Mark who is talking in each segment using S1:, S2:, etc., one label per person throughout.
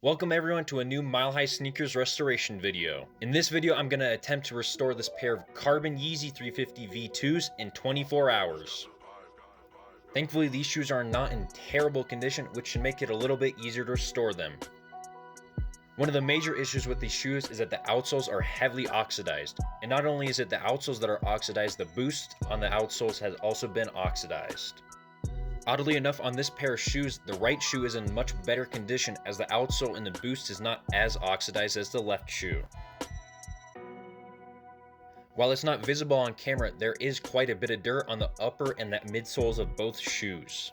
S1: Welcome everyone to a new Mile High Sneakers restoration video. In this video, I'm going to attempt to restore this pair of carbon Yeezy 350 V2s in 24 hours. Thankfully, these shoes are not in terrible condition, which should make it a little bit easier to restore them. One of the major issues with these shoes is that the outsoles are heavily oxidized. And not only is it the outsoles that are oxidized, the boost on the outsoles has also been oxidized. Oddly enough, on this pair of shoes, the right shoe is in much better condition as the outsole in the boost is not as oxidized as the left shoe. While it's not visible on camera, there is quite a bit of dirt on the upper and the midsoles of both shoes.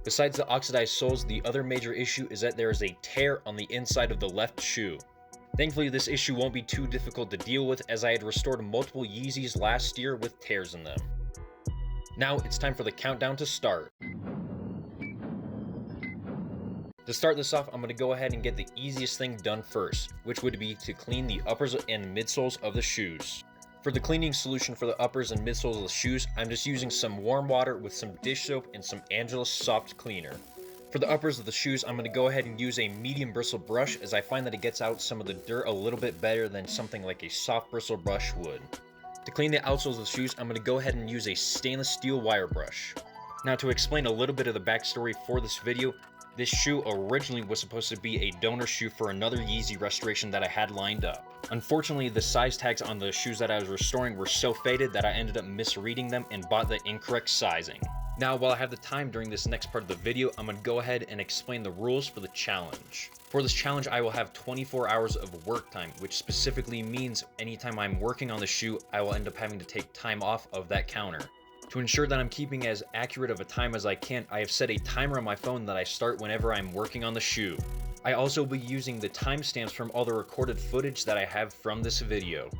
S1: Besides the oxidized soles, the other major issue is that there is a tear on the inside of the left shoe. Thankfully, this issue won't be too difficult to deal with as I had restored multiple Yeezys last year with tears in them. Now it's time for the countdown to start. To start this off, I'm going to go ahead and get the easiest thing done first, which would be to clean the uppers and midsoles of the shoes. For the cleaning solution for the uppers and midsoles of the shoes, I'm just using some warm water with some dish soap and some Angelus soft cleaner. For the uppers of the shoes, I'm going to go ahead and use a medium bristle brush as I find that it gets out some of the dirt a little bit better than something like a soft bristle brush would. To clean the outsoles of the shoes, I'm going to go ahead and use a stainless steel wire brush. Now to explain a little bit of the backstory for this video, this shoe originally was supposed to be a donor shoe for another Yeezy restoration that I had lined up. Unfortunately, the size tags on the shoes that I was restoring were so faded that I ended up misreading them and bought the incorrect sizing. Now, while I have the time during this next part of the video, I'm going to go ahead and explain the rules for the challenge. For this challenge, I will have 24 hours of work time, which specifically means anytime I'm working on the shoe, I will end up having to take time off of that counter. To ensure that I'm keeping as accurate of a time as I can, I have set a timer on my phone that I start whenever I'm working on the shoe. I also will be using the timestamps from all the recorded footage that I have from this video.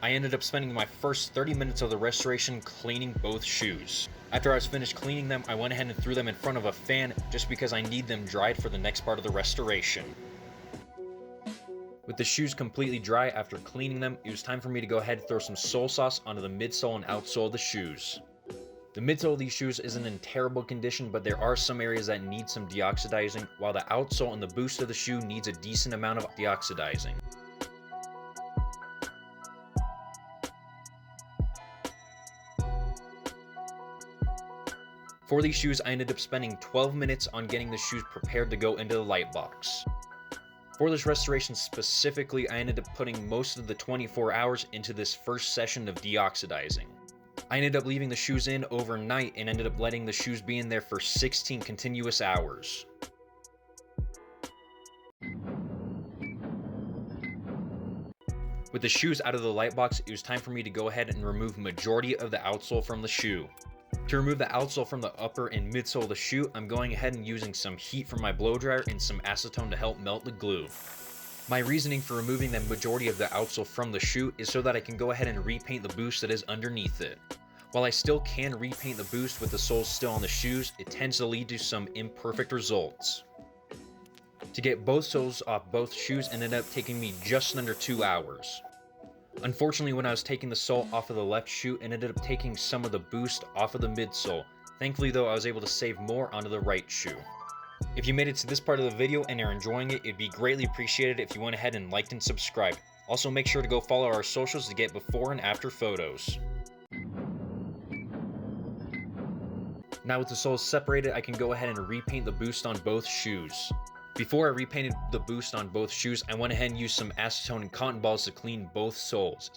S1: I ended up spending my first 30 minutes of the restoration cleaning both shoes. After I was finished cleaning them, I went ahead and threw them in front of a fan just because I need them dried for the next part of the restoration. With the shoes completely dry after cleaning them, it was time for me to go ahead and throw some sole sauce onto the midsole and outsole of the shoes. The midsole of these shoes isn't in terrible condition, but there are some areas that need some deoxidizing, while the outsole and the boost of the shoe needs a decent amount of deoxidizing. For these shoes, I ended up spending 12 minutes on getting the shoes prepared to go into the light box. For this restoration specifically, I ended up putting most of the 24 hours into this first session of deoxidizing. I ended up leaving the shoes in overnight and ended up letting the shoes be in there for 16 continuous hours. With the shoes out of the light box, it was time for me to go ahead and remove majority of the outsole from the shoe. To remove the outsole from the upper and midsole of the shoe, I'm going ahead and using some heat from my blow dryer and some acetone to help melt the glue. My reasoning for removing the majority of the outsole from the shoe is so that I can go ahead and repaint the boost that is underneath it. While I still can repaint the boost with the soles still on the shoes, it tends to lead to some imperfect results. To get both soles off both shoes ended up taking me just under 2 hours. Unfortunately, when I was taking the sole off of the left shoe, it ended up taking some of the boost off of the midsole. Thankfully though, I was able to save more onto the right shoe. If you made it to this part of the video and are enjoying it, it'd be greatly appreciated if you went ahead and liked and subscribed. Also make sure to go follow our socials to get before and after photos. Now with the soles separated, I can go ahead and repaint the boost on both shoes. Before I repainted the boost on both shoes, I went ahead and used some acetone and cotton balls to clean both soles.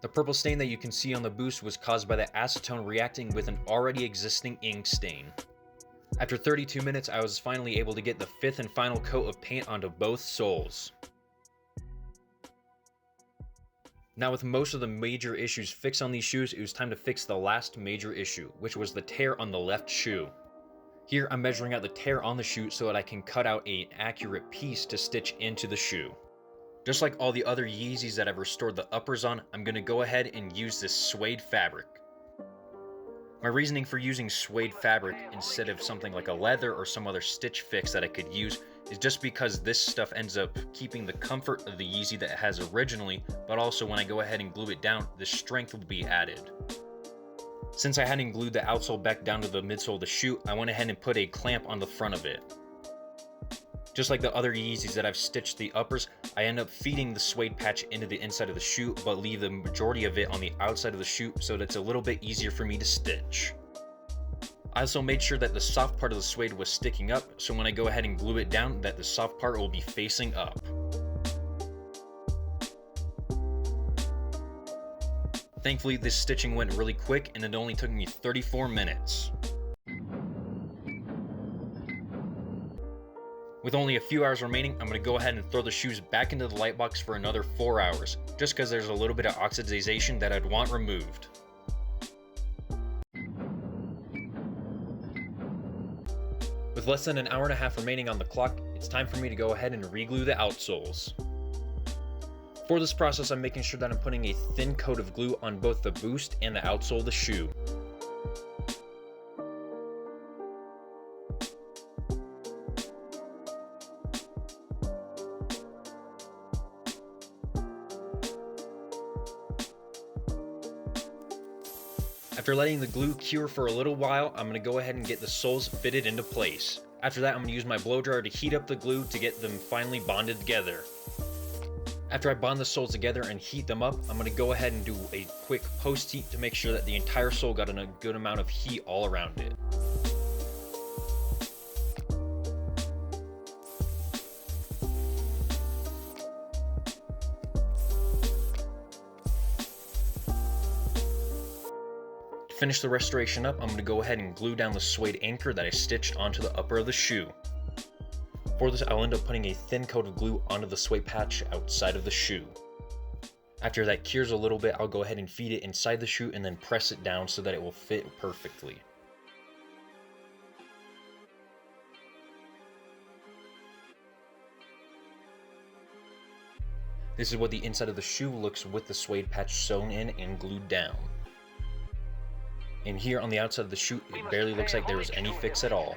S1: The purple stain that you can see on the boost was caused by the acetone reacting with an already existing ink stain. After 32 minutes, I was finally able to get the fifth and final coat of paint onto both soles. Now with most of the major issues fixed on these shoes, it was time to fix the last major issue, which was the tear on the left shoe. Here I'm measuring out the tear on the shoe so that I can cut out an accurate piece to stitch into the shoe. Just like all the other Yeezys that I've restored the uppers on, I'm going to go ahead and use this suede fabric. My reasoning for using suede fabric instead of something like a leather or some other stitch fix that I could use is just because this stuff ends up keeping the comfort of the Yeezy that it has originally, but also when I go ahead and glue it down, the strength will be added. Since I hadn't glued the outsole back down to the midsole of the shoe, I went ahead and put a clamp on the front of it. Just like the other Yeezys that I've stitched the uppers, I end up feeding the suede patch into the inside of the shoe, but leave the majority of it on the outside of the shoe so that it's a little bit easier for me to stitch. I also made sure that the soft part of the suede was sticking up, so when I go ahead and glue it down, that the soft part will be facing up. Thankfully, this stitching went really quick and it only took me 34 minutes. With only a few hours remaining, I'm going to go ahead and throw the shoes back into the light box for another 4 hours, just because there's a little bit of oxidization that I'd want removed. With less than an hour and a half remaining on the clock, it's time for me to go ahead and re-glue the outsoles. For this process, I'm making sure that I'm putting a thin coat of glue on both the boost and the outsole of the shoe. After letting the glue cure for a little while, I'm going to go ahead and get the soles fitted into place. After that, I'm going to use my blow dryer to heat up the glue to get them finally bonded together. After I bond the soles together and heat them up, I'm going to go ahead and do a quick post heat to make sure that the entire sole got a good amount of heat all around it. To finish the restoration up, I'm going to go ahead and glue down the suede anchor that I stitched onto the upper of the shoe. For this, I'll end up putting a thin coat of glue onto the suede patch outside of the shoe. After that cures a little bit, I'll go ahead and feed it inside the shoe and then press it down so that it will fit perfectly. This is what the inside of the shoe looks with the suede patch sewn in and glued down. And here on the outside of the shoe, it barely looks like there was any fix at all.